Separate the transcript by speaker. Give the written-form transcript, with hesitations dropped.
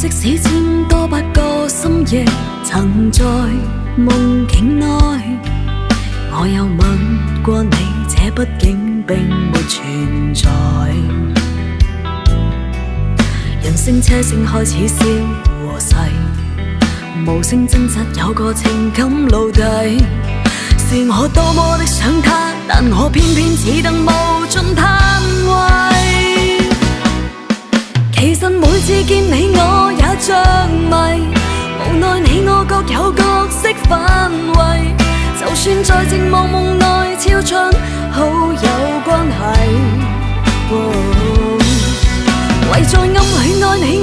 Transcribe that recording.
Speaker 1: 即使千多百個深夜，曾在夢境內，我有吻過你，這畢竟並沒存在。人聲車聲開始消和逝，無聲掙扎有個情感奴隸，是我多麼的想他，但我偏偏似等無盡嘆謂。其實每次見你我也着迷，無奈你我各有角色範圍，就算在寂寞夢內超出好友關係，為在暗裏愛你